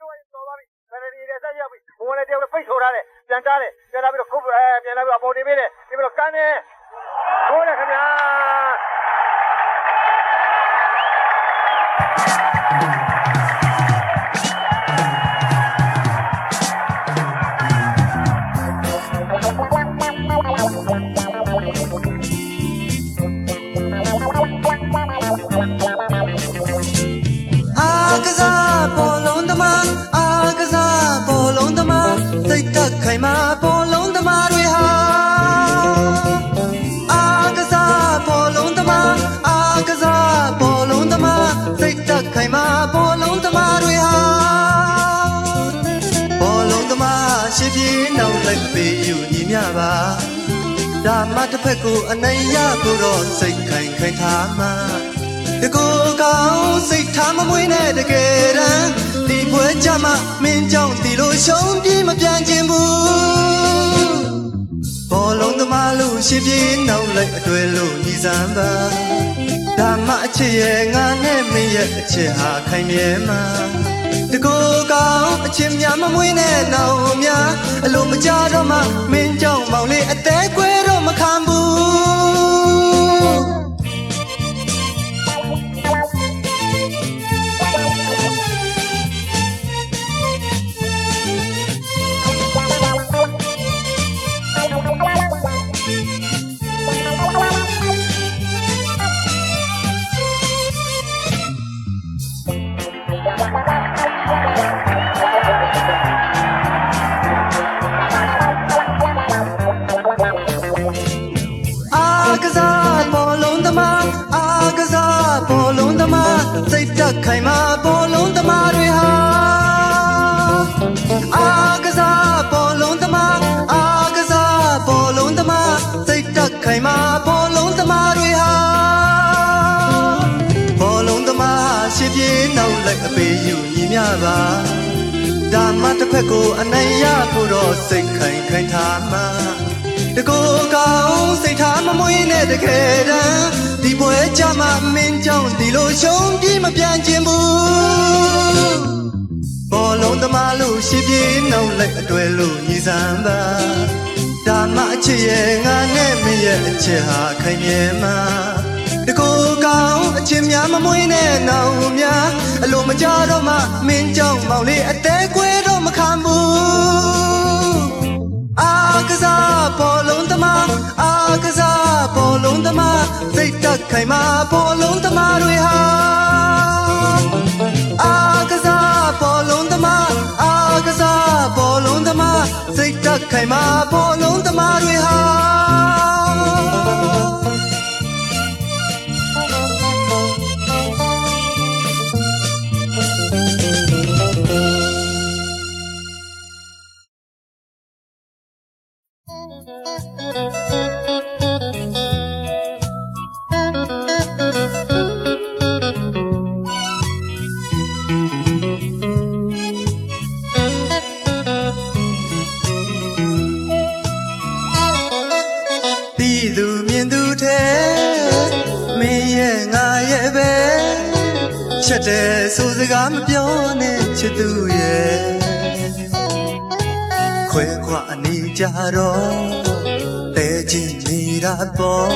တို့ကတော်သွားပြီဘယ်နေရဆက်ရောက်ပြီဘုံနဲ့တယောက်လည်းဖိတ်ထိုးထားတယ်ပြန်တားတယ်ပြန်လာပြီးတော့ခုပြန်လာပြီးတော့ပေါ်တင်ပေးတယ်ပြီးတော့ကမ်းတယ်ထိုးတယ်ခင်ဗျာခိုင်မာပေါ်လုံးသမားတွေဟာအာကစားပေါ်လုံးသမားအာကစားပေါ်လုံးသမားစိတ်တက်ခိုင်မာပေါ်လုံးသမားတွေဟာပေါ်လုံးသမားရှိပြေနောက်လိုက်ပေးယူညီမြပါဒါမှတစ်ဖက်ကိုအနိုင်ရဖို့တော့စိတ်ခိုင်ခိုင်ထားမှာတကူကောင်းစိတ်ထားမမွေးနဲ့တကယ်တမ်းဒီပွဲကြမှာမင်းကြောင့်ဒီလိုရှုံးပြီးမပြန်ခြင်းဘူးဘောလုံးသမားလို့ရှိပြေးနောက်လိုက်အတွေ့လို့ညီစံပါဒါမှအချစ်ရဲ့ငါနဲ့မင်းရဲ့အချစ်ဟာခိုင်မြဲမှာတကူကောင်းအချစ်များမမွေးနဲ့နောက်များအလိုမကြတော့မှမင်းကြောင့်မောင်လေးအသေးကွဲတော့မခံဘူးစိတ်တက်ခိုင်မာပေါ်လုံးသမားတွေဟာအာကစားပေါ်လုံးသမားအာကစားပေါ်လုံးသမားစိတ်တက်ခိုင်မာပေါ်လုံးသမားတွေဟာပေါ်လုံးသမားရှိပြေးနောက်လိုက်အပေးယူညီမြပါဒါမှတစ်ဖက်ကိုအနိုင်ရဖို့တော့စိတ်ခိုင်ခိုင်ထားမှာတကူကောင်းစိတ်ထားမမွေးနဲ့တကယ်တမ်းဒီပွဲကြမှာမင်းကြောင့်ဒီလိုရှုံးပြီးမပြန်ခြင်းဘူးဘောလုံးသမားလို့ရှိပြေးနောက်လိုက်အတွေ့လို့ညီစံပါဒါမှအချစ်ရဲ့ငါနဲ့မင်းရဲ့အချစ်ဟာခိုင်မြဲမှာတကူကောင်းအချစ်များမမွေးနဲ့နောက်များအလိုမကြတော့မှမင်းကြောင့်မောင်လေးအသေးကွဲတော့မခံဘူးအာကစားပေါ်လုံးသမားအာကစားပေါ်လုံးသမားစိတ်တက်ခိုင်မာပေါ်လုံးသမားတွေဟာအာကစားပေါ်လုံးသမားအာကစားပေါ်လုံးသမားစိတ်တက်ခိုင်မာပေါ်လုံးသမားတွေဟာချက်တဲ့ဆိုစကားမပြောနဲ့ချစ်သူရဲ့ခွဲခွာနေကြတော့တဲချင်းနေတာပေါ့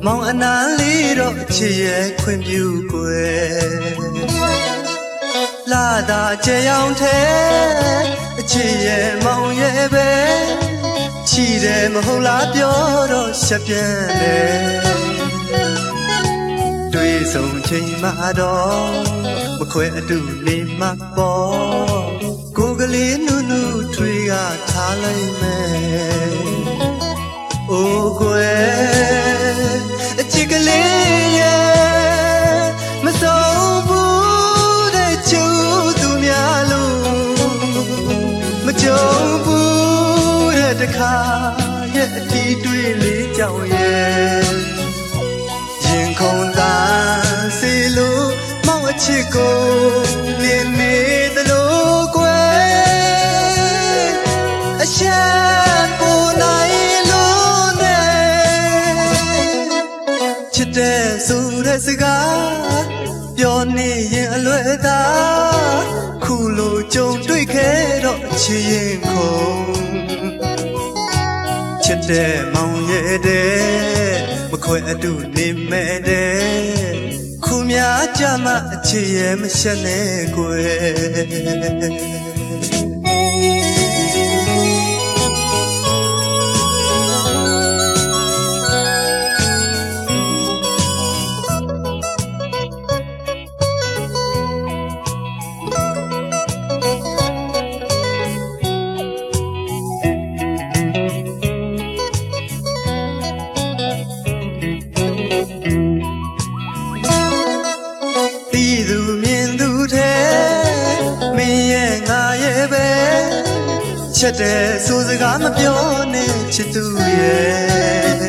မောင်အနာလေးတော့ချစ်ရဲ့ခွင့်ပြုကွယ်လာတာချေရောင်ထဲအချစ်ရဲ့မောင်ရဲ့ပဲချီတယ်မဟုတ်လားပြောတော့ရှက်ပြန်တယ်တွေ့ဆုံချိန်မှတော့မခွဲအတူနေမှာပေါ့ကိုကလေးနုနုထွေးကထားလိုက်မယ်အိုးကွယ်အချစ်ကလေးရဲ့မဆုံးဘူးတဲ့ချူသူများလို့မကြုံဘူးတဲ့တခါရဲ့အထီးတွေ့လေးကြောင့်ရဲ့ရင်ခုန်သာစီလို့မောင်အချစ်ကိုလင်းနေသလိုကွယ်အရှမ်းကိုနိုင်လို့နဲ့ချစ်တဲ့ဆိုတဲ့စကားပြောနေရင်အလွယ်သာခုလ လိုကြုံတွေ့ခဲ့တော့ချစ်ရင်ခုံချစ်တဲ့မောင်ရဲ့တဲ့မခွဲအတူနေမဲ့တဲ့ခုများကြမှာအချစ်ရဲ့မရှက်နဲ့ကွချက်တဲ့ဆိုစကားမပြောနဲ့ချစ်သူရဲ့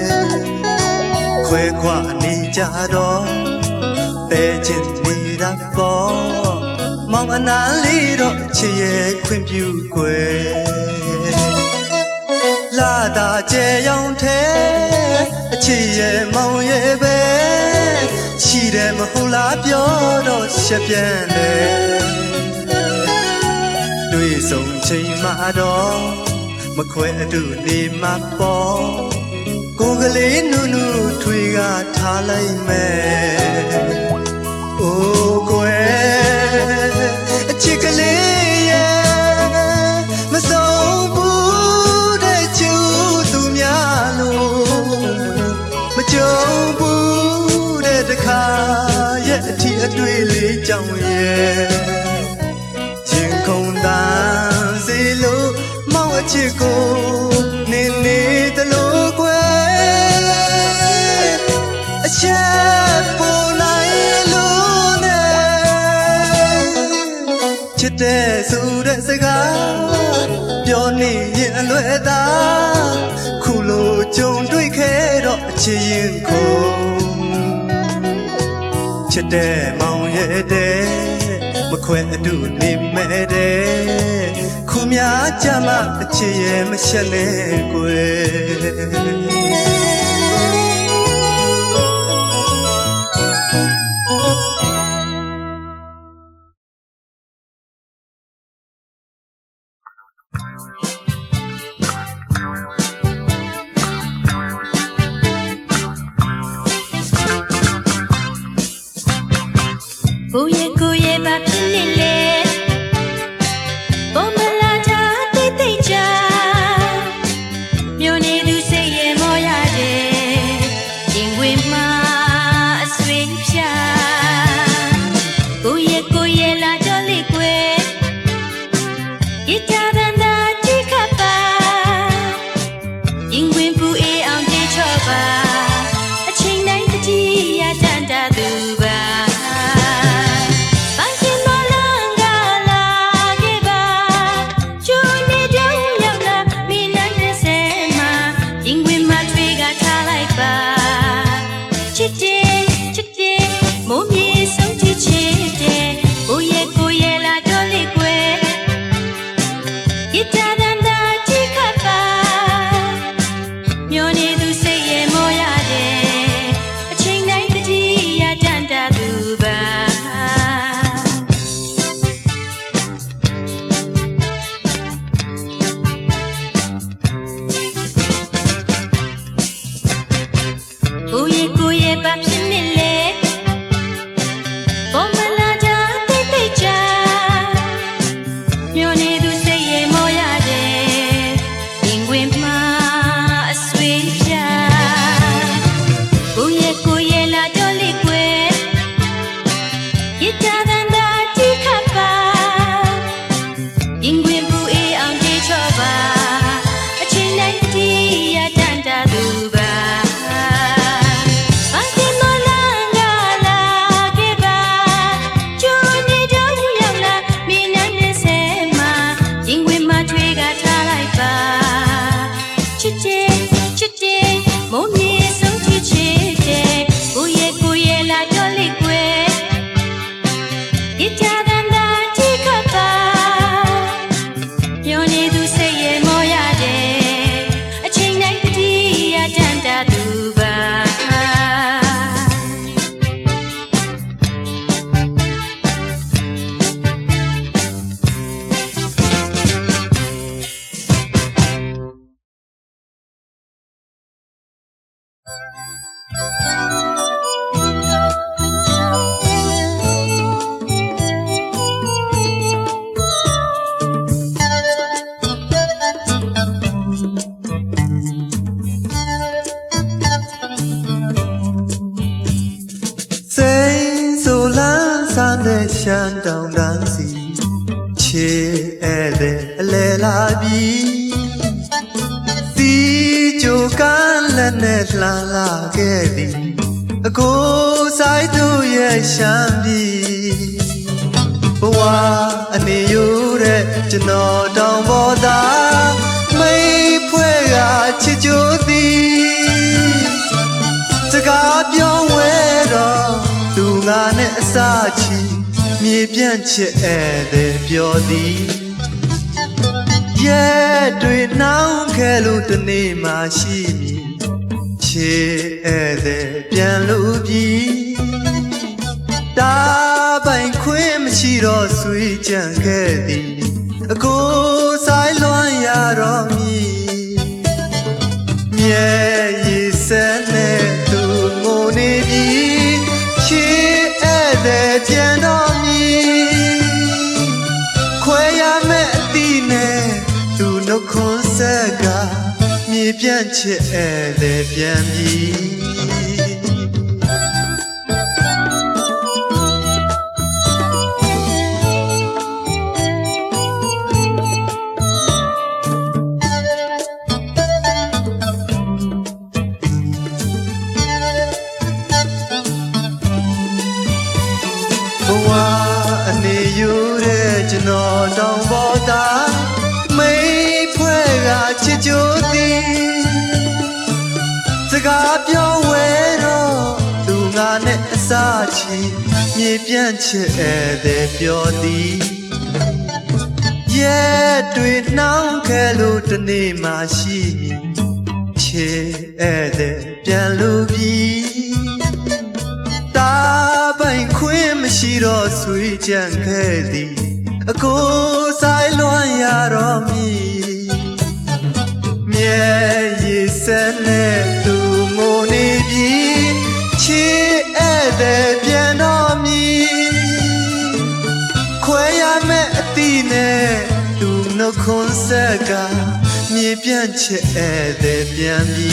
ခွဲခွာနေကြတော့ပဲချစ်နေတာပေါ့မောင်အနာလေးတော့ချစ်ရဲ့ခွင့်ပြုခွဲလာတာကျဲရောင်တဲ့အချစ်ရဲ့မောင်ရဲ့ပဲရှိတယ်မဟုတ်လားပြောတော့ရှက်ပြန်တယ်တွေ့ဆုံချိန်မှာတော့မခွဲအတူနေမှာပေါ့ကိုယ်ကလေးနုနုထွေကထားလိုက်မယ်အိုးကွယ်အချစ်ကလေးရဲ့မဆုံးဘူးတဲ့ချူသူများလို့မကြုံဘူးတဲ့တခါရဲ့အထီးအတွေ့လေးကြောင့်ရဲ့ချစ်ကိုနေနေတလို့ကွယ်အချက်ပေါ်နိုင်လို့နဲ့ချစ်တဲ့ဆိုတဲ့စကားပြောနေရင်အလွယ်သာခုလိုကြုံတွေ့ခဲ့တော့အချစ်ရင်ကိုချစ်တဲ့မောင်ရဲ့တဲ့မခွဲအတူနေမဲ့တဲ့ခုများကြမှာအချစ်ရဲ့မရှက်နဲ့ကွယ်ကိုရဲ့ကိုရဲ့ဘာဖြစ်နေလဲပုံမလာချာတိတ်တိတ်ချာမြို့နေသူစိတ်ရဲ့မောရတယ်ရင်ဝင်မှာအဆွေးဖြာကိုရဲ့လာတော့လေကွယ်ရကြတဲ့သာကြည့်ခ ရှမ်းတောင်တန်းစီချေဧည့်သည်အလဲလာပြီစီကြိုကန်းလက်နဲ့လှန်လာခဲ့သည်အကိုဆိုင်သူရဲ့ရှမ်းပြည်ဘဝအနေယူတဲ့ကျွန်တော်တောင်ပေါ်သားမိတ်ဖွဲ့ကချစ်ကြိုသည်စကားပြောဝဲတော့သူငါနဲ့အစာချီမြေပြန့်ချစ်ဧည့်သည်ပြောသည်ရဲ့တွေနှောင်းခဲလို့တနေ့မှရှိမည်ချစ်ဧည့်သည်ပြန်လို့ပြီတာပိုင်ခွင့်မရှိတော့ဆွေးကြံခဲ့သည်အကိုဆိုင်လွမ်းရတော့မည်မြဲရည်စဲနဲ့သူငိုနေပြီချစ်ဧည့်သည်ပြန်တော့မည်ခွဲရမယ့်အသည့်နဲ့သူနှုတ်ခွန်းဆက်ကမြေပြန့်ချစ်ဧည့်သည်ပြန်ပြီဘဝအနေယူတဲ့ကျွန်တော်တောင်ပေါ်သားမိတ်ဖွဲ့ကချစ်ကြိုသည်စကားပြောဝဲတော့သူငါနဲ့အစာချီမြေပြန့်ချစ်ဧည့်သည်ပြောသည်ရဲ့တွေနှောင်းခဲလို့တနေ့မှရှိမည်ချစ်ဧည့်သည်ပြန်လို့ပြီတာပိုင်ခွင့်မရှိတော့ဆွေးကြံခဲ့သည်အကိုဆိုင်လွမ်းရတော့မည်မြဲရည်စဲနဲ့သူငိုနေပြီချစ်ဧည့်သည်ပြန်တော့မည်ခွဲရမယ့်အသည့်နဲ့သူနှုတ်ခွန်းဆက်ကမြေပြန့်ချစ်ဧည့်သည်ပြန်ပြီ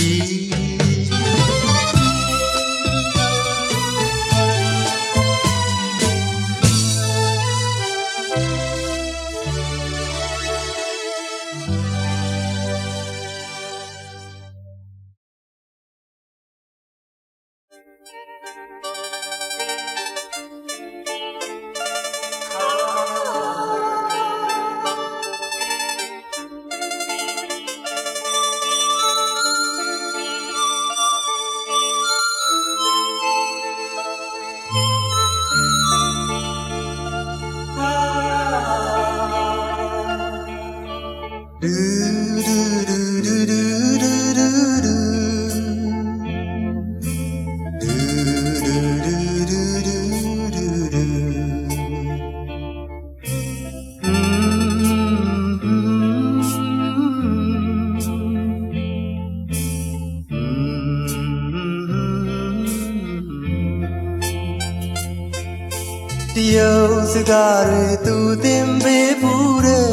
တရုတ်စကားတွေသူသင်ပေးဘူးတဲ့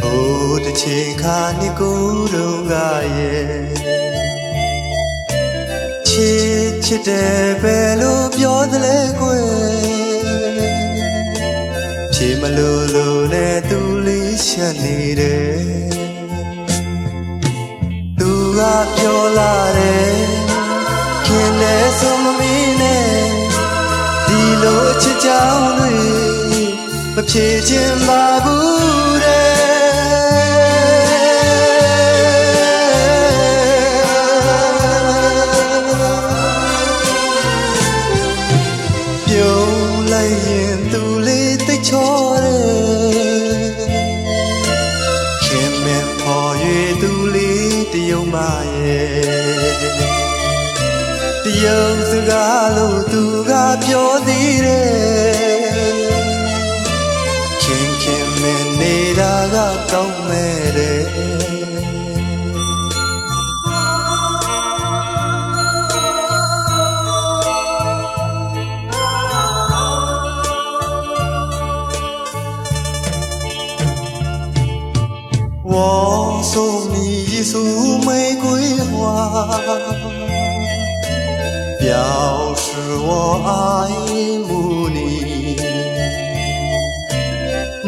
ဟိုတစ်ချိန်ခါနှစ်ကိုယ်တုန်းကရဲ့ချစ်တယ်ပဲလို့ပြောသလဲကွယ်ဖြေမလို့နဲ့သူလေးရှက်နေတယ်သူကပြောလာတယ်ခင်လည်းဆိုမမီးနဲ့ဒီလိုချစ်ကြောင်တွေမဖြေချင်ပါဘူးတဲ့ပြုံးလိုက်ရင်သူလေးသိချောတယ်ခင်မင်ဖော်၍သူလေးတယုံမရဲ့တယုံစကားလို့သူကပြောသေးတယ်ခင်မင်နေတာကကောင်းမဲ့တယ်我送你一束玫瑰花，表示我爱慕你。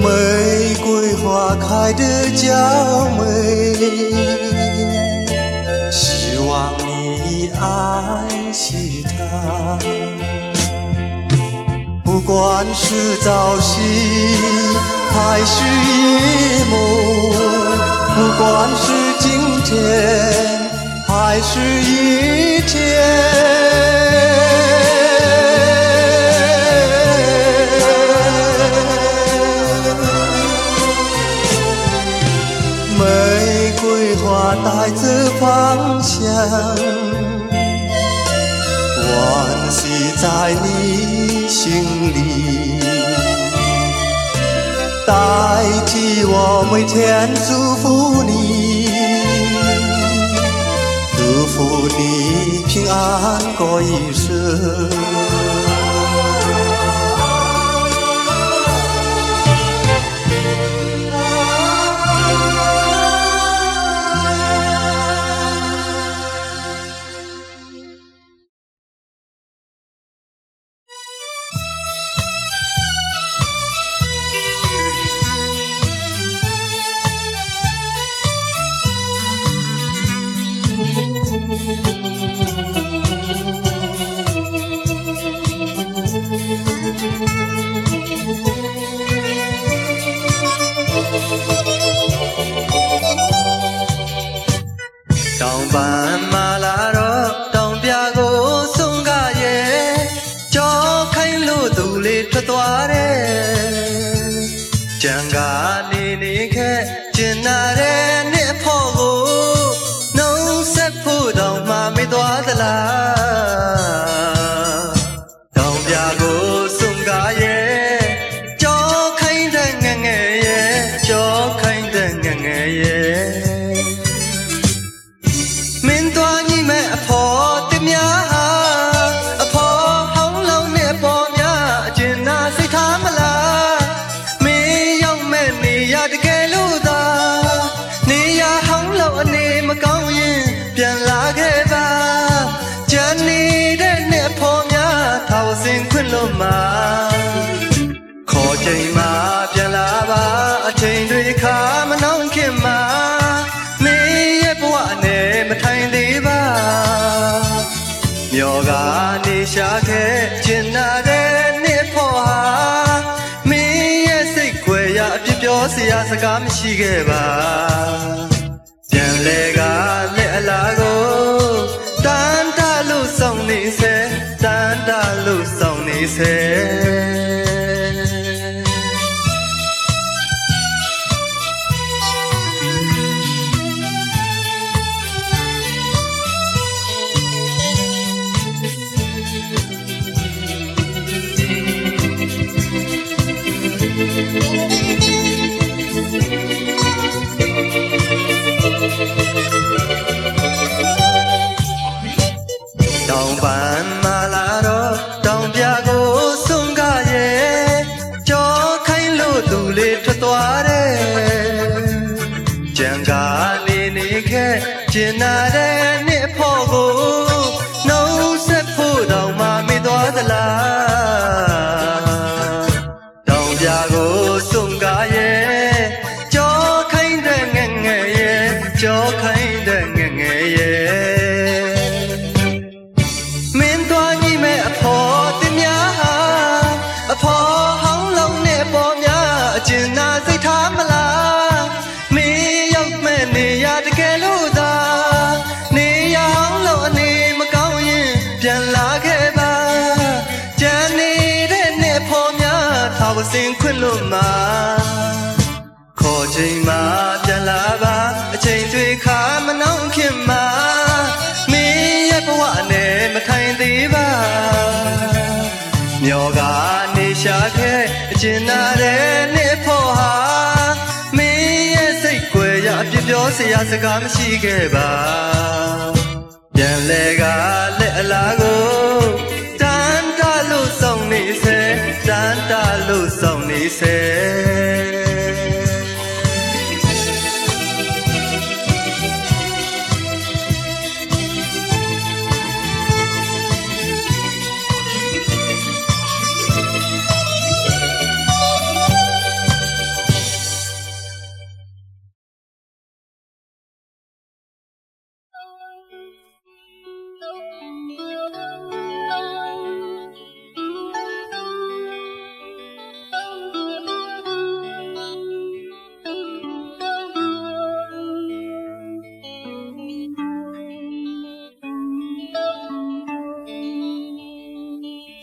玫瑰花开的娇美，希望你爱惜它。不管是朝夕还是夜幕，不管是今天还是一天。玫瑰花带着芳香，温习在你心里，代替我每天祝福你，祝福你平安过一生。တောင်ပန်မာလာတော့တောင်ပြကိုဆုံးကရဲ့ကြောခိုင်းလို့သူလေးထွက်သွားတယ်ကြံကနေနေခဲ့ကျင်နာတဲ့နှစ်ဖို့ကိုနှုံးဆက်ဖို့တောင်မှမေ့သွားသလားတောင်ပြကိုဆုံးကရဲ့ကြောခိုင်းတဲ့ငငယ်ရဲ့ကြောခိုင်းတဲ့ငငယ်ရဲ့မင်းသွားညီမဲ့အဖော်တများဟာအဖော်ဟောင်းလုံးနဲ့ပေါ်များအကျဉ်းနာစိတ်ထားမလားမင်းရောက်မဲ့နေရတကယ်လို့သာနေရဟောင်းလုံးအနေမကောင်းရင်ပြန်လာခဲ့ပါကြံနေတဲ့နဲ့ဖော်များထောက်စင်ခွင့်လို့မှာခေါ်ချိန်မှာပြန်လာပါအချိန်တွေခါမနှောင်းခင်မှာမင်းရဲ့ဘဝနဲ့မထိုင်သေးပါမျောကနေရှာခဲ့ကျင်နာတဲ့နှစ်ဖို့ဟာမင်းရဲ့စိတ်ခွဲရအပြစ်ပြောစရာစကားမရှိခဲ့ပါပြန်လေကလက်အလားကိုတန်တလို့စောင့်နေစေတန်တလို့စောင့်နေစေတောင်ပန်မာလာတော့တောင်ပြကိုဆုံးကရဲ့ကြောခိုင်းလို့သူလေးထွက်သွားတယ်ကြံကနေနေခဲ့ကျင်နာတဲ့နှစ်ဖို့ကိုနှုံးဆက်ဖို့တောင်မှမေ့သွားသလားတောင်ပြကိုဆုံးကရဲ့ကြောခိုင်းတဲ့ငငယ်ရဲ့ကြောခိုင်းတဲ့ငငယ်ရဲ့မင်းသွားညီမဲ့အဖော်တင်များဟာအဖော်ဟောင်းလုံးနဲ့ပေါ်များအကျဉ်းနာစိတ်ထားမလားမင်းရောက်မဲ့နေရတကယ်လို့သာနေရဟောင်းလုံးအနေမကောင်းရင်ပြန်လာခဲ့ပါကြံနေတဲ့နဲ့ဖော်များထောက်စင်ခွင့်လို့မှာခေါ်ချိန်မှာပြန်လာပါအချိန်တွေခါမနှောင်းခင်မှာမင်းရဲ့ဘဝနဲ့မထိုင်သေးပါမျောကနေရှာခဲ့အကျဉ်းနာတဲ့နှစ်ဖို့ဟာမင်းရဲ့စိတ်ကွယ်ရအပြစ်ပြောစရာစကားမရှိခဲ့ပါပြန်လေကလက်အလားကိုတန်တလို့စောင့်နေစေတန်တလို့စောင့်နေစေ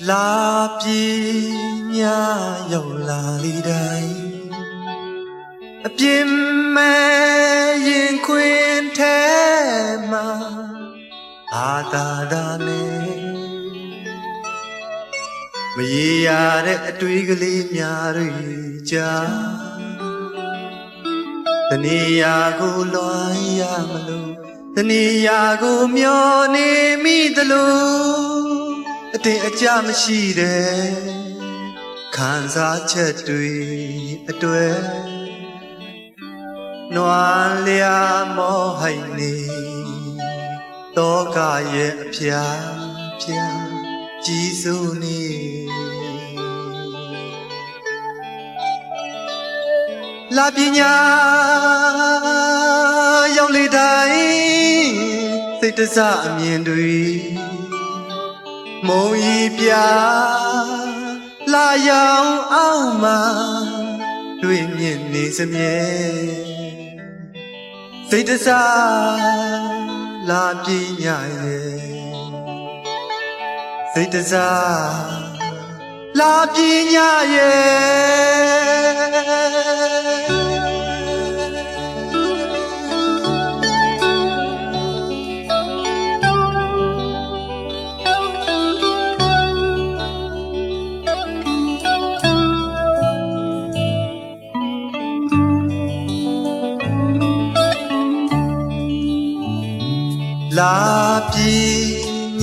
လာပြေညရောက်လာလေတိုင်းအပြင်းမဲ့ရင်ခွင်ထဲမှာအာသာသာနဲ့မရေရတဲ့အတွေးကလေးများတွေကြားတနေရာကိုလွှမ်းရမလို့တနေရာကိုမျောနေမိသလိုအတင်အကြမရှိတဲ့ခံစားချက်တွေအတွေ့နွားလျာမောဟိုက်နေတောကရဲ့အဖျားဖျားကြီးစိုးနေလာပညာရောက်လေတိုင်းစိတ်တစအမြင်တွေမုံရီပြလာရောက်အောင်မှာတွေ့မြင်နေစမြဲစိတ်တစလာပညာရဲ့စိတ်တစလာပညာလာပြေ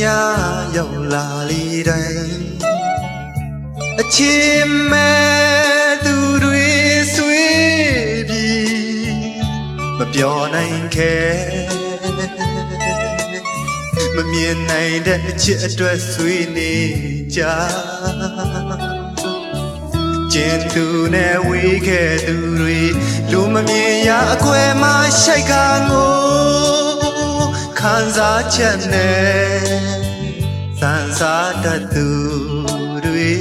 ညရောက်လာလေတိုင်းအချင်းမဲ့သူတွေဆွေးပြီးမပြောနိုင်ခဲ့မမြင်နိုင်တဲ့အချစ်အတွက်ဆွေးနေကြကျင်သူနဲ့ဝေးခဲ့သူတွေလူမမြင်ရအခွဲမှာရှိုက်ကားကိုခံစားချက်နဲ့စံစားတတ်သူတွေ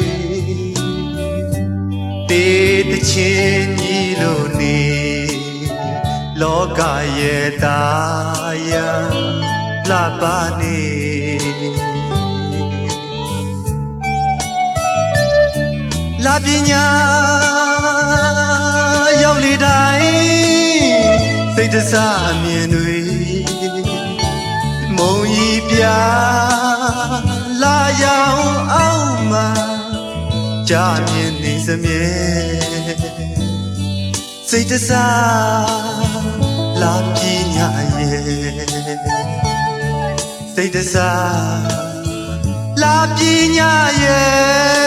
တေးတချင်းကြီးလို့နေလောကရဲ့သားရလှပနေလာပညာရောက်လေတိုင်းစိတ်တစအမြင်တွေမုံရီပြလာရောက်အောင်မှာကြာမြင်နေစမြဲစိတ်တစားလာပညာရဲ့စိတ်တစားလာပညာရဲ့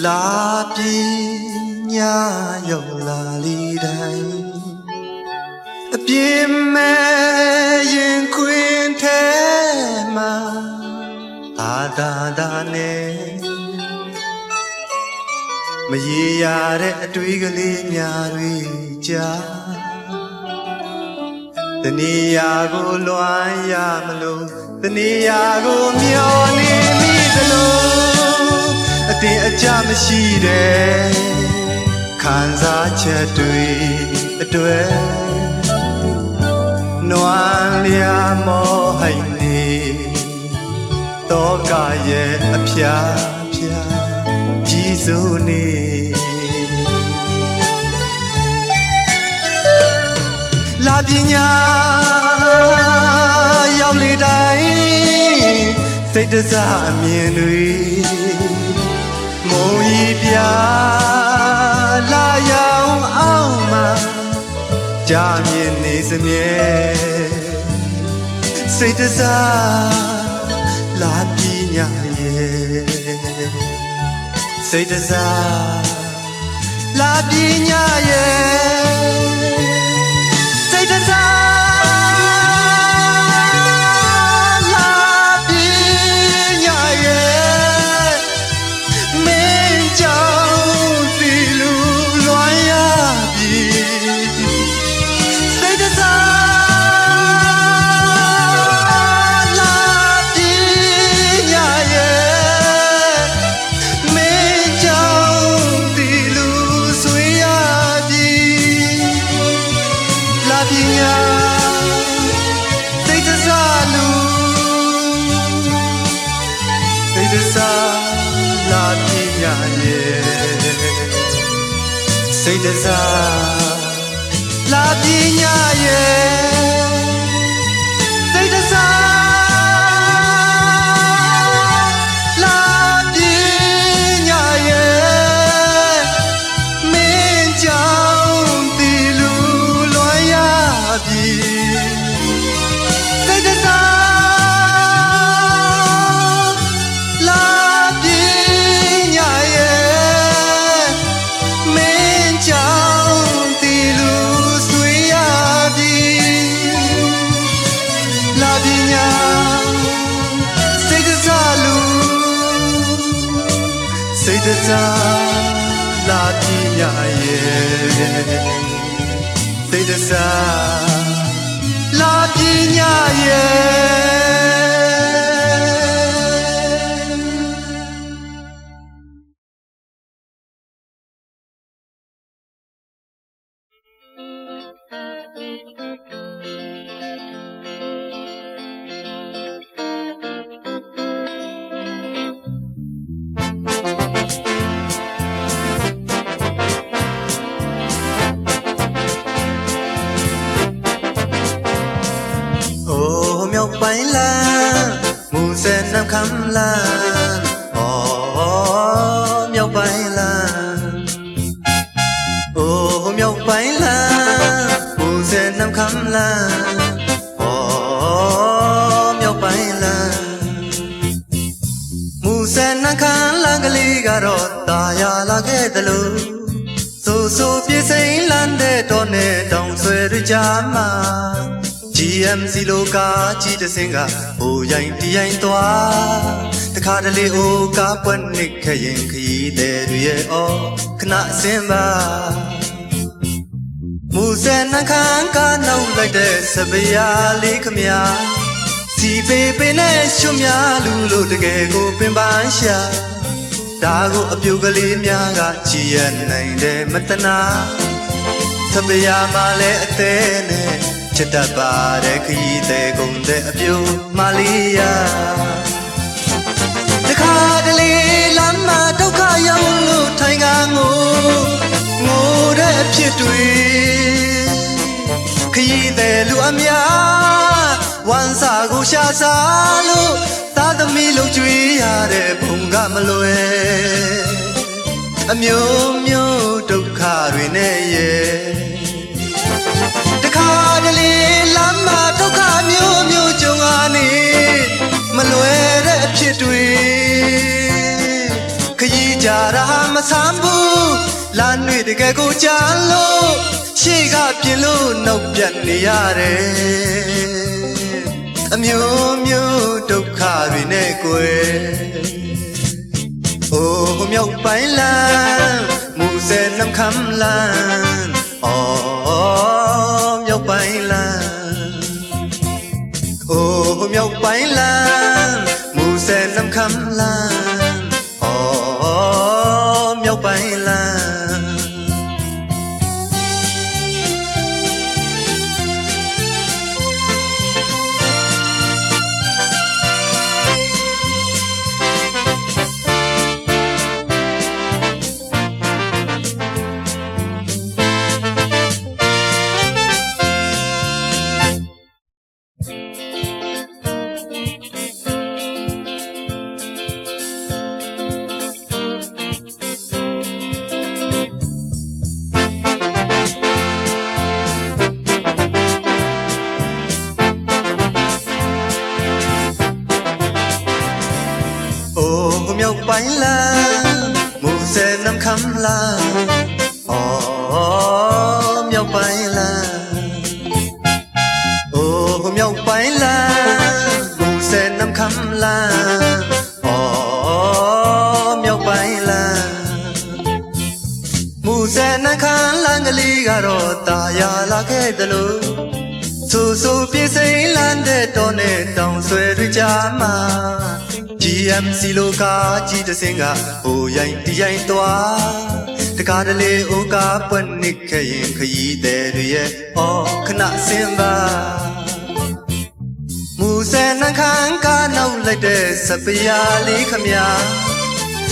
လာပြေညရောက်လာလေတိုင်းအပြင်းမဲ့ရင်ခွင်ထဲမှာအာသာသာနဲ့မရေရတဲ့အတွေးကလေးများတွေကြားတနေရာကိုလွှမ်းရမလို့တနေရာကိုမျောနေမိသလိုအတင်အကြမရှိတဲ့ခံစားချက်တွေအတွေ့နွားလျာမောဟိုက်နေတောကရဲ့အဖျားဖျားကြီး ဆိုနေလာပညာရောက်လေတိုင်းစိတ်တစားအမြင်တွေမုံရီပြလာရောက်အောင်မှာကြာမြင်နေစမြဲစိတ်တစားလာပညာရဲ့စိတ်တစားလာပညာရဲ့စိတ်တစားလာပညာရဲ့မင်းကြောင့်စီလူလွန်ရပြီစိတ်တစားလာပညာရဲ့မင်းကြောင့်စီလူဆွေရပြီလာပညာစိတ်တစားလူစိတ်တစားလာပညာရဲ့စိတ်တစားလာပညာရဲ့စိတ်တစားလာပညာရဲ့မင်းကြောင့်ဒီလူလွန်ရပြီစိတ်တစားလာပညာရဲ့မင်းကြောင့်ဒီလူဆွေရပြီလာပညာစိတ်တစားလူစိတ်တစားလာပညာရဲ့စိတ်တစားလာပညာရဲ့အိုးမြောက်ပိုင်းလမ်းမူဆယ်နှံခမ်းလမ်းအော်မြောက်ပိုင်းလမ်းအိုးမြောက်ပိုင်းလမ်းမူဆယ်နှံခမ်းလမ်းအော်မြောက်ပိုင်းလမ်းမူဆယ်နှံခမ်းလမ်းကလေးကတော့တာယာလာခဲ့တယ်လို့ဆိုပြေစိမ့်လန်းတဲ့တော့နဲ့တောင်ဆွဲရကြမှာ GMC လိုကားကြီးတစ်စင်းကဟိုရိုင်းတရိုင်းသွားတခါတလေအိုကားပွက်နစ်ခဲ့ရင်ခရီးသည်တွေရဲ့အော်ခဏအစင်းပါမူဆယ်နှံခမ်းကားနောက်လိုက်တဲ့စပရာလေးခမညာစီပေပေနဲ့ရွှမြလူလို့တကယ်ကိုပင်ပန်းရှာဒါကိုအပြူကလေးများကကြည်ရနိုင်တယ်မတနာစပရာမှလည်းအသေးနဲ့ချစ်တတ်ပါတဲ့ခရီးသည်ကုန်တဲ့အပြူမလေးယာတခါတလေလမ်းမှာဒုက္ခရောက်လို့ထိုင်ကငိုတဲ့အဖြစ်တွေခရီးသည်လူအများဝမ်းစာကိုရှာစားလို့သားသမီးလုံးကျွေးရတဲ့ဘုံကမလွယ်အမျိုးမျိုးဒုက္ခတွေနဲ့ရဲ့တခါတလေလမ်းမှာဒုက္ခမျိုးမျိုးကြုံရနေမလွယ်တဲ့အဖြစ်တွေခရီးကြတာမဆမ်းဘူးလမ်းတွေတကယ်ကိုကြာလို့ရှေ့ကပြင်းလို့နောက်ပြန်နေရတယ်အမျိုးမျိုးဒုက္ခတွေနဲ့ကိုယ်အိုးမြောက်ပိုင်းလမ်းမူဆယ်နှံခမ်းလမ်းအော်မြောက်ပိုင်းလမ်းအိုးမြောက်ပိုင်းလမ်းမူဆယ်နှံခမ်းလမ်းအော်မြောက်ပိုင်းလမ်း ပိုင်းလန်းမူဆယ်နမ်ခမ်းလာအော်မြောက်ပိုင်းလန်းအိုးမြောက်ပိုင်းလန်းမူဆယ်နမ်ခမ်းလာအော်မြောက်ပိုင်းလန်းမူဆယ်နမ်ခမ်းလန်းကလေးကတော့တာယာလာခဲ့တယ်လို့ဆူဆူပြေးစိမ့်လန်းတဲ့တော်နဲ့တောင်ဆွဲတွေကြမှာ GMC လိုကားကြီးတစ်စင်းကဟိုရိုင်းတရိုင်းသွားတကားတလေအိုကားပွက်နစ်ခဲ့ရင်ခရီးသည်တွေရဲ့အော်ခဏစင်ပါမူဆယ်နှခမ်းကားနောက်လိုက်တဲ့စပရာလေးခမညာ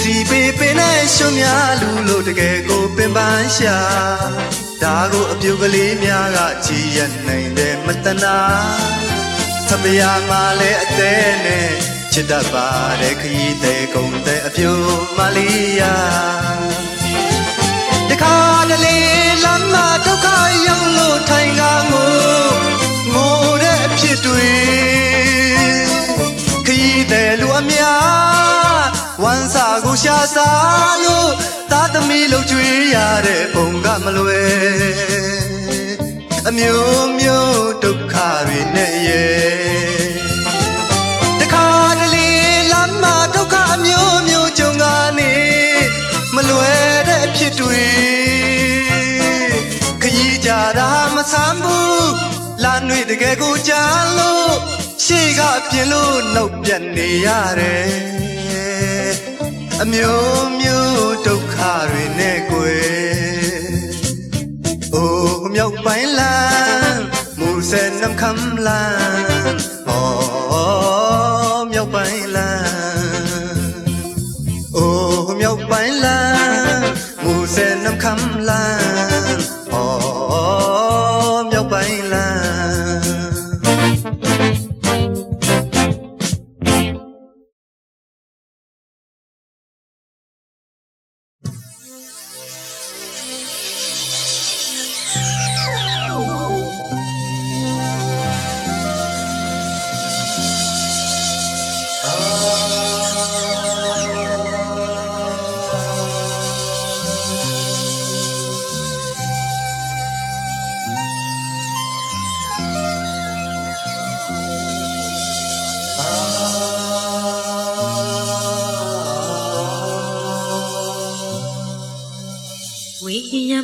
စီပေပင်နဲ့ရှုံများလူလို့တကယ်ကိုပင်ပန်းရှာဒါကိုအပြုတ်ကလေးများကချီရနိုင်တယ်မတနာစပရာမှာလဲအသေးနဲ့ချစ်တတ်ပါတဲ့ခရီးသည်ကုန်တဲ့အပြိုမလေးယာတခါတလေလမ်းမှာဒုက္ခရောက်လို့ထိုင်ကားငိုတဲ့အဖြစ်တွေခရီးသည်လူအများဝမ်းစာကိုရှာစားလို့သားသမီးလှုပ်ကြွေးရတဲ့ပုံကမလွယ်အမျိုးမျိုးဒုက္ခတွေနဲ့ရဲ့တခါတလေလမ်းမှာဒုက္ခအမျိုးမျိုးကြုံကနေမလွယ်တဲ့အဖြစ်တွေခရီးကြတာမဆမ်းဘူးလမ်းတွေတကယ်ကိုကြာလို့ရှေ့ကပြင်းလို့နောက်ပြတ်နေရတယ်အမျိုးမျိုးဒုက္ခတွေနဲ့ကိုယ်အိုးမြောက်ပိုင်းလန်းမူဆယ်နမ်ခမ်းလန်းအော်မြောက်ပိုင်းလန်းအိုးမြောက်ပိုင်းလန်းမူဆယ်နမ်ခမ်းလန်းအော်မြောက်ပိုင်းလန်း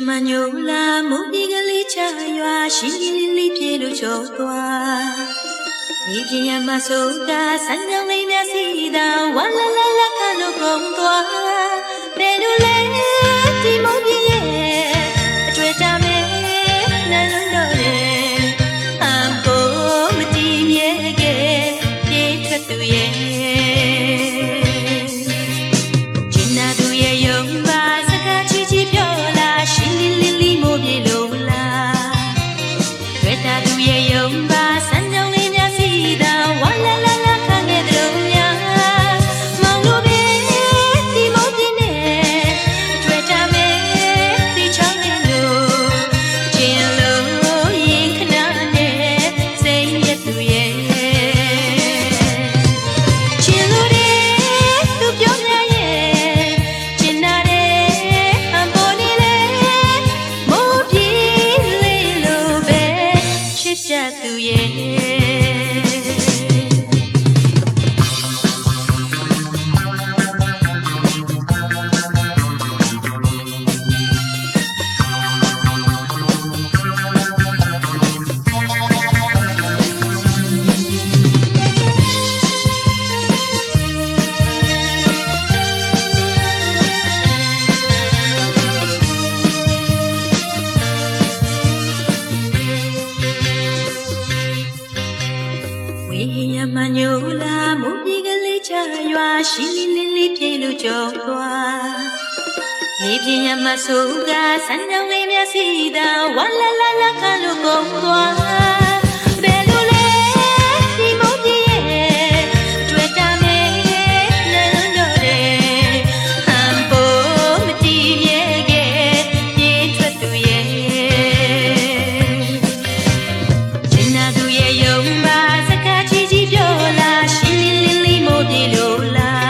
မညိုလာမုန်ဒီကလေးချရွာရှင်းရှင်းလေးလေးပြေလို့ချိုးသွားဒီပြင်းမဆိုတာစံကြောင်လေးများစီတာဝါလာလာလာခါလို့ကုန်သွားဘယ်လိုလဲဒီမုန်ဒီရဲ့အတွေ့ကြမယ်နှလုံးတော်ရဲ့အံကိုမတည်မြဲခဲ့ပြေးထွက်သူရဲ့ကျင်နာသူရဲ့ယုံပါစကားချီချီပြောလာရှင်းလင်းလင်းလီမိုးပြေလို့လားတွေ့တာသူရဲ့ယုံပါစံကြောင်လေးများစီတာဝါလာလာလာခါခဲ့တဲ့များမောင်တို့ပဲဒီမုန်ဒီနဲ့တွေ့တာမယ်ဒီချောင်းလေးလို့ကျင်လို့ရင်ခဏနဲ့စိတ်ရသူရဲ့ကျင်လို့တဲ့သူပြောပြရဲ့ကျင်နာတဲ့အံပေါ်နေလေမိုးပြေးလေးလို့ပဲချစ်ကြသူရဲ့ဝေးရမညိုလာမုန်ဒီကလေးချရွာရှင်းလင်းလင်းလေးပြေလို့ကြောက်သွားဒီပြင်းရမဆိုကစံကြောင်လေးများစီတာဝါလာလာလာခါလို့ကုန်သွားဘယ်လိုလဲဒီမုန်ဒီရဲ့တွေ့တာမယ်နှလုံးတော်ရဲ့ဟန်ဖို့မတည်မြဲခဲ့ပြေးထွက်သူရဲ့ကျင်နာသူရဲ့ယုံပါစကားချီချီပြောလာရှင်းလင်းလင်းလီမိုးပြေလို့လား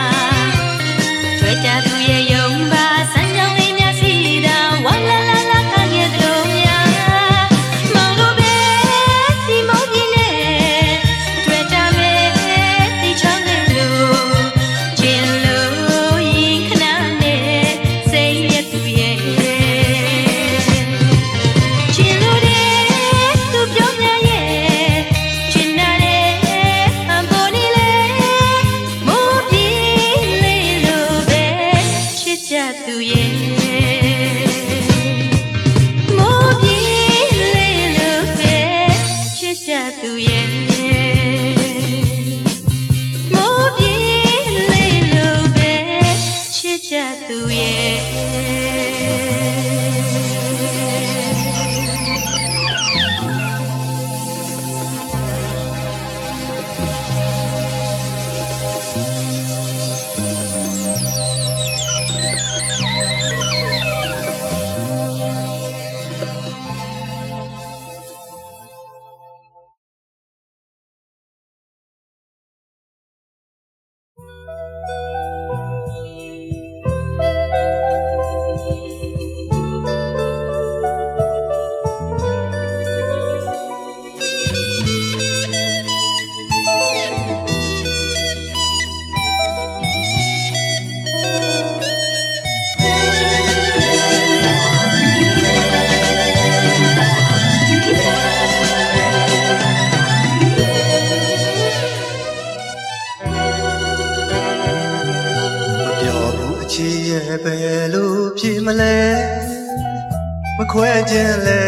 ခြင်းလဲ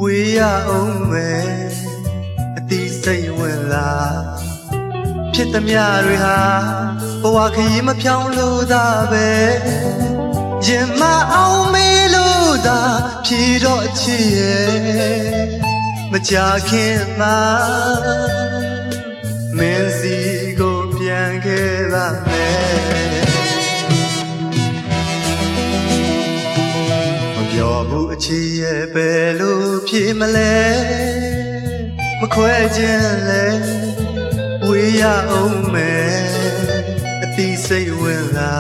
ဝေးရအောင်မယ်အတီးစိတ်ဝင်လာဖြစ်သမျှတွေဟာဘဝခရီးမဖြောင်းလို့သာပဲရင်မအောင်မေးလို့သာဖြေတော့ချစ်ရဲ့မကြခင်မှာမင်းစီကိုပြန်ခဲ့ပါမယ်မပြောဘူးအချစ်ရဲ့ဘယ်လိုဖြစ်မလဲမခွဲခြင်းလဲဝေးရအောင်မယ်အတီးစိတ်ဝင်လာ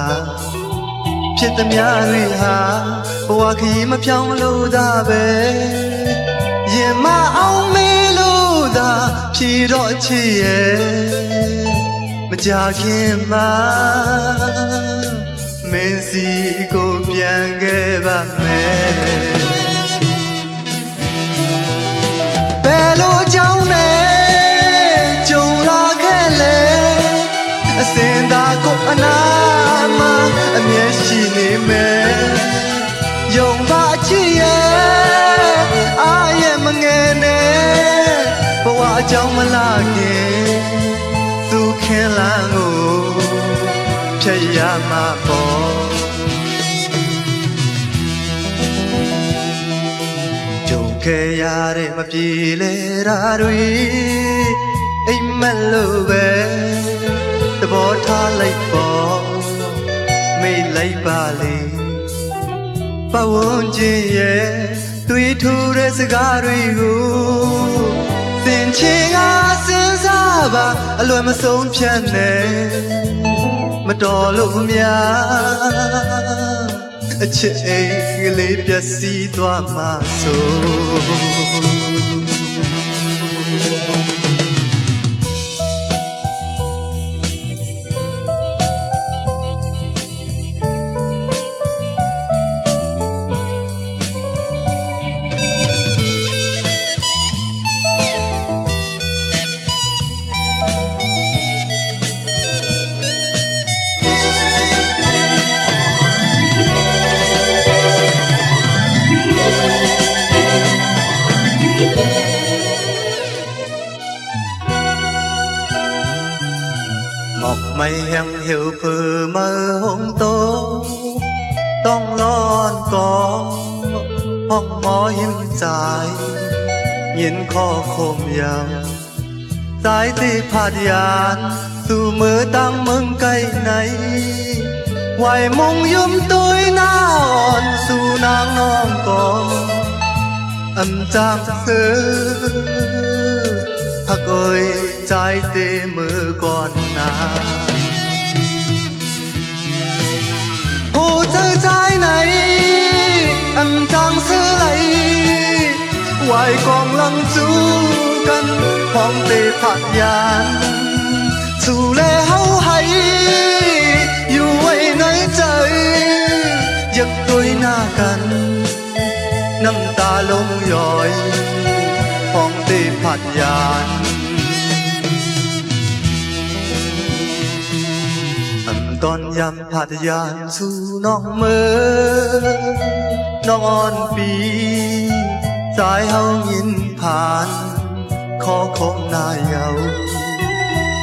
ဖြစ်သမျှတွေဟာဘဝခရီးမဖြောင်းလို့သာပဲရင်မအောင်မေးလို့သာဖြေတော့ချစ်ရဲ့မကြခင်မှာမင်းစီကိုပြန်ခဲ့ပါမယ်ဘယ်လိုကြောင့်လဲကြုံလာခဲ့လဲအစင်သာကိုအနာမအမြဲရှိနေမယ်ယုံပါချစ်ရဲ့အာရဲ့မငယ်နဲ့ဘဝအကြောင်းမလာခင်သူခင်လန်းကိုဖြတ်ရမှာပေါ့ကြုံခဲ့ရတဲ့မပြေလဲတာတွေအိမ်မက်လို့ပဲသဘောထားလိုက်ပေါ့မေ့လိုက်ပါလေပဝန်းကျင်ရဲ့တွေးထူတဲ့စကားတွေကိုသင်ချင်ကစဉ်းစားပါအလွယ်မဆုံးဖြတ်နဲ့မတော်လို့များအချစ်အိမ်ကလေးပျက်စီးသွားမှာဆိုMột mây hằng hiệu phừ mơ hôn tốต้องร้อนก่อห้องหมอยิ้มใจยินข้อคมยาวสายที่ผาดยานสู่มือตั้งมึงไกลไหนไหวมงยุ่มตุยหน้าอ่อนสู่นางน้องก่ออำจางซื้อพักเอ่ยใจเตมือก่อนนาผู้เจอใจไหนอันจางซื้อไหลไหวกองลังจูกันห้องเตผัดยานสู่แลเฮาให้อยู่ไว้ในใจอยากตุยหน้ากันน้ำตาลงย้อยห้องเตผัดยานตอนยำผัดยานสู่น้องเมื่อน้องอ่อนปีสายเฮายินผ่านขอคงนายเยา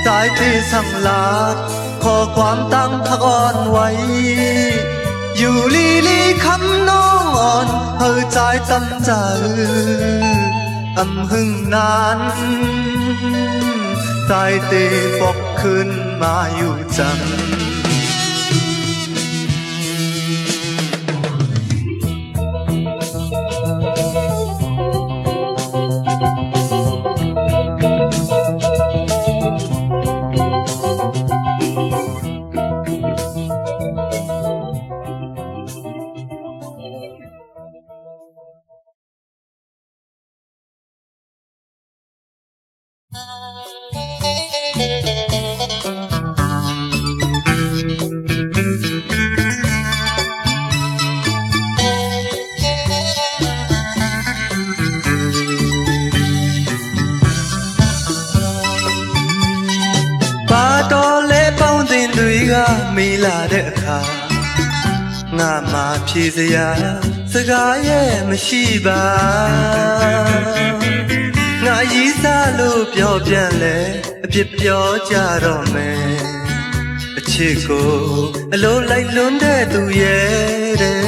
สายที่สั่งลาดขอความตั้งพักอ่อนไว้อยู่ลีลีคำน้องอ่อนเฮาใจตั้งใจอำหึงนานสายเตปอกขึ้นมาอยู่จังမီလာတဲ့အခါငါမှဖြေစရာစ ကားရဲ့မရှိပါငါရီးစားလို့ပြောပြန်လဲအပြစ်ပြောကြတော့မယ်အချစ်ကိုအလိုလိုက်လွန်းတဲ့သူရဲ့တဲ့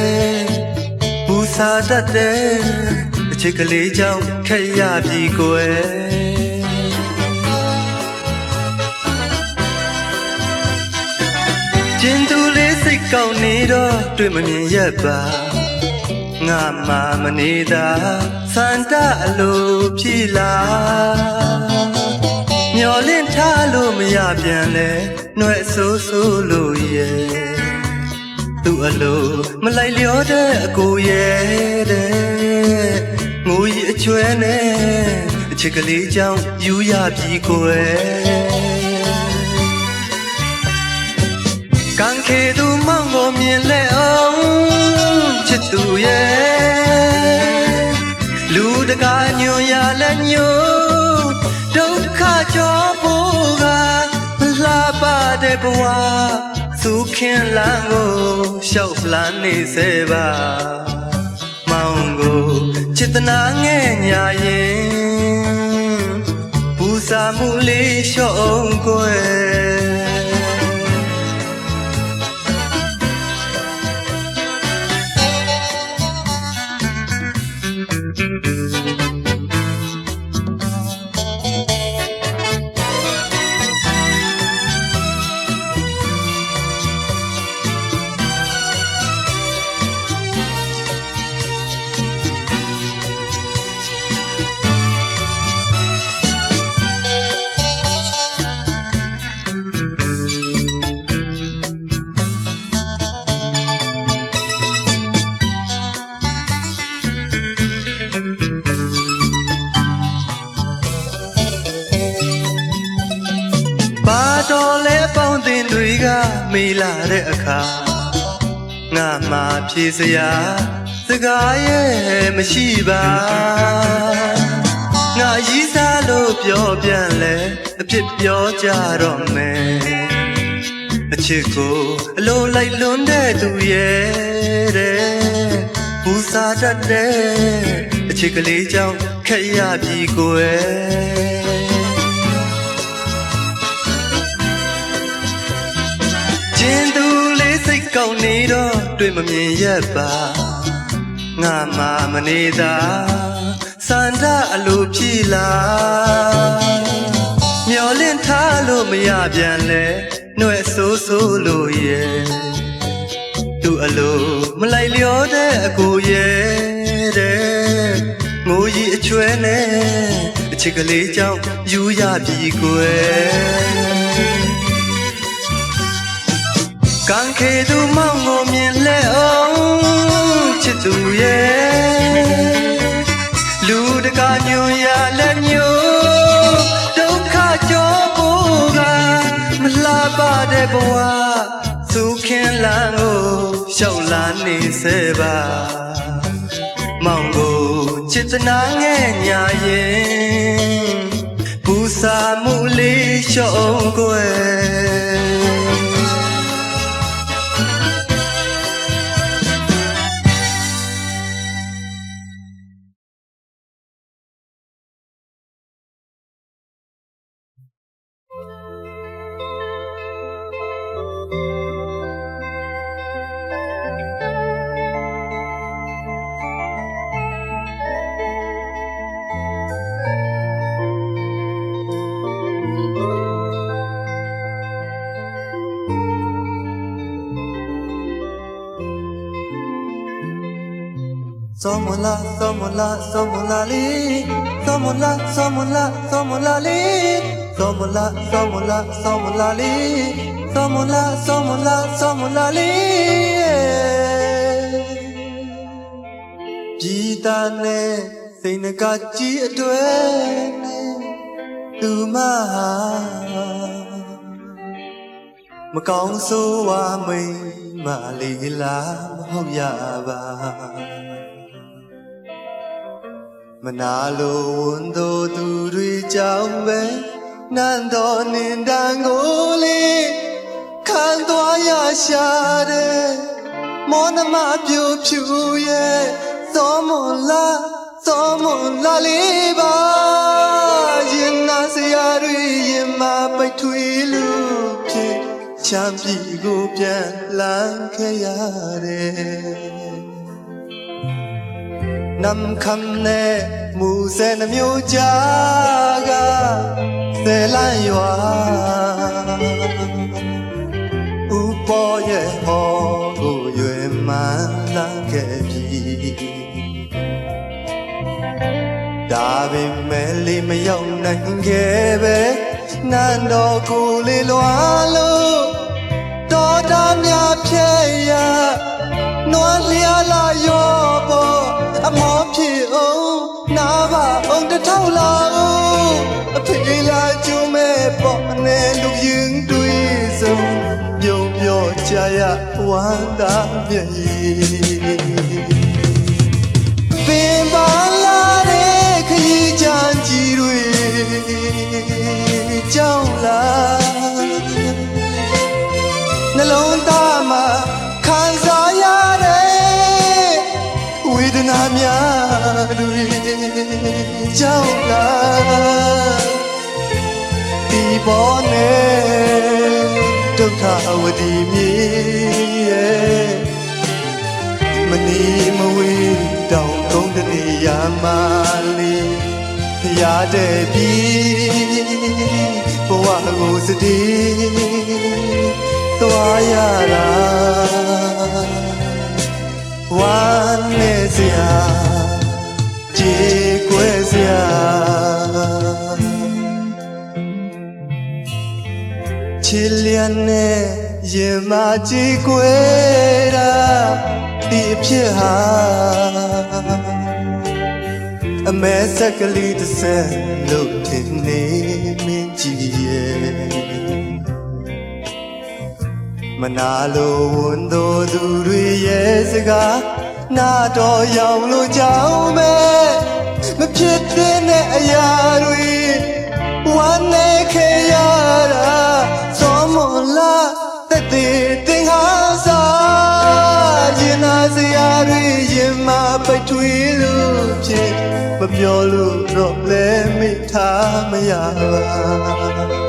ဘူစာတတ်တဲ့အချစ်ကလေးကြောင့်ခက်ရပြီကွယ်ကျင်သူလေးစိတ်ကောင်းနေတော့တွေ့မမြင်ရပါငါမှမနေတာစန္ဒအလိုဖြစ်လာမျောလင့်ထားလို့မရပြန်လဲနှွဲ့ဆိုးဆိုးလို့ရဲ့သူ့အလိုမလိုက်လျောတဲ့အကိုရဲ့တဲ့ငိုရီအချွဲနဲ့အချစ်ကလေးကြောင့်ယူရပြီကိုယ်ကံခေသူမောင်ကိုမြင်လဲအောင်ချစ်သူရဲ့လူတကာညွန်ရလဲညွန်ဒုက္ခကြောဖို့ကမလှပတဲ့ဘဝသူခင်လန်းကိုရှောက်လှမ်းနေစေပါမောင်ကိုจิตနာငဲ့ညာရင်ဘူစာမှုလေးရှော့အောင်ကိုယ်တော်လဲပေါင်းတင်တွေကမေးလာတဲ့အခါငါမှဖြေစရာစကားရဲ့မရှိပါငါရီးစားလို့ပြောပြန်လဲအဖြစ်ပြောကြတော့မယ်အချစ်ကိုအလိုလိုက်လွန်းတဲ့သူရဲ့တဲ့ဘူစာတတ်တဲ့အချစ်ကလေးကြောင့်ခက်ရပြီကိုယ်ကောင်းနေတော့တွေ့မမြင်ရပါငါမှမနေတာစန္ဒအလိုဖြစ်လာမျောလင့်ထားလို့မရပြန်လဲနှွဲ့ဆိုးဆိုးလို့ရဲ့သူ့အလိုမလိုက်လျောတဲ့အကိုရဲ့တဲ့ငိုရီအချွဲနဲ့အချစ်ကလေးကြောင့်ယူရပြီကွယ်ကံခေသူမောင်ကိုမြင်လဲအောင်ချစ်သူရဲ့လူတကာညွန်ရလဲညွန်ဒုက္ခကြောဖို့ကမလှပတဲ့ဘဝသူခင်လန်းကိုရှောက်လာနေစေပါမောင်ကိုจิตနာငဲ့ညာရင်ဘူစာမှုလေးရှော့အောင်ကိုယ်Somola, somola, somola li. Somola, somola, somola li. Somola, somola, somola li. Somola, somola, somola li. Jita ne, sinaka ji atwe ne, tu ma. Makong so wa mai ma li la ma ya ba. မနာလိုဝန်တို့သူတွေကြောင့်ပဲနန်းတော်နင်တန်ကိုလေးခံသွားရရှာတဲ့ မောနမပြူဖြူရဲ့သောမလာလေးပါရင်နာစရာတွေရင်မပိတ်ထွေးလို့ဖြစ်ချမ်းပြီကိုပြန်လန်းခဲ့ရတယ်နမ်ခမ်းနဲ့မူစဲနှမျိုးကြားကဆယ်လန့်ရွာဥပေါ်ရဲ့ဟောကိုရွယ်မှန်းလာခဲ့ပြီဒါပေမဲ့လေးမရောက်နိုင်ခဲ့ပဲနန်းတော်ကိုလေးလွာလို့တော်တာများဖြစ်ရနွားလျာလာရောပေါ်အမောဖြစ်အောင်နာပါအောင်တထောက်လာဦးအဖေလာကျုံးမဲ့ပေါ်နဲ့လူရင်တွေ့စုံပြုံပြောကြရဝမ်းသာမြည်ပင်ပါလာတဲ့ခရီးချမ်းကြီးတွေကြောင်းလာနှလုံးသားမှာခံစားရတဲ့ဝေဒနာများတွေကြောင်းလာဒီပေါ်နဲ့ဒုက္ခဝတီမြေရဲ့မနီမဝေးတောင်ကုန်းတနေရာမှာလေးဖျားတဲ့ပြီဘဝကိုစတည်သွားရတာဝမ်းနဲ့စရာကြေကွဲစရာချစ်လျက်နဲ့ရင်မကြေကွဲတာဒီအဖြစ်ဟာအမဲဆက်ကလေးတစ်ဆက်လို့ထင်နေမင်းကြည့်ရဲ့မနာလိုဝန်တို့သူတွေရဲ့စကားနာတော်ရောင်လို့ကြောင်းမဲ့မဖြစ်တဲ့အရာတွေဝမ်းနေခဲ့ရတာသောမလာတဲ့တင်ဟာစားရင်နာစရာတွေရင်မပိတ်ထွေးလို့ဖြစ်မပြောလို့တော့လည်းမိထားမရပါ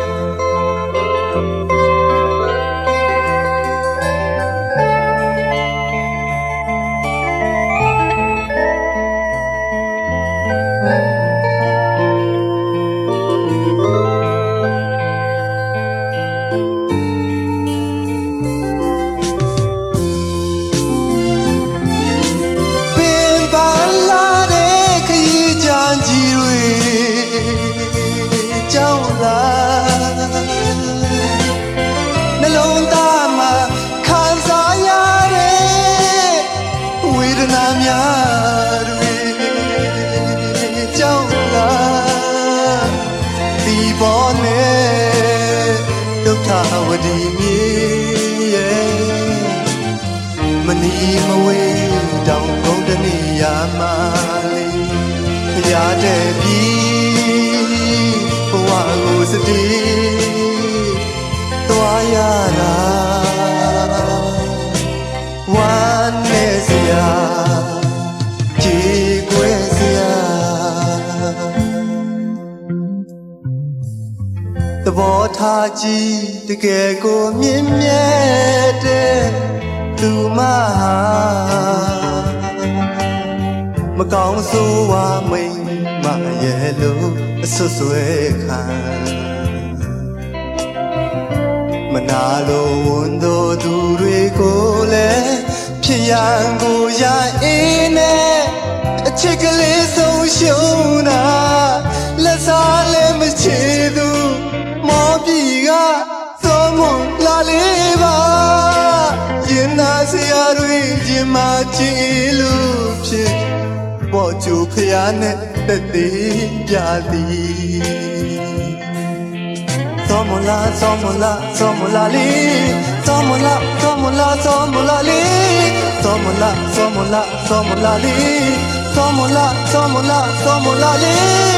နှလုံးသားမှာခံစားရတဲ့ဝေဒနာများတွေကြောင့်လားဒီပေါ်နဲ့ဒုက္ခဝတီမြေရဲ့မနီမဝေးတောင်ကုန်းတနေရာမှာလေးဖျားတဲ့ပြီဘဝကိုစတည်သွားရတာဝမ်းနဲ့စရာကြေကွဲစရာသဘောထားကြည့်တကယ်ကိုမြင်မြတ်တဲ့သူမဟာမကောင်းဆိုးဝါမိန်မရဲ့လို့အဆွဆွဲခံမနာလိုဝန်တို့သူတွေကိုလည်းဖြစ်ရန်ကိုရအေးနဲ့အချစ်ကလေးဆုံးရှုံးတာလက်စားလည်းမချေသူမောပြီကသောမလာလေးပါရင်နာစရာတွေရင်မချီလို့ဖြစ်ပေါ်ကျူဖျားနဲ့တက်သေးပြသည်သောမလာသောမလာသောမလာလေးသောမလာသောမလာသောမလာလေးသောမလာသောမလာသောမလာလေးသောမလာသောမလာသောမလာလေး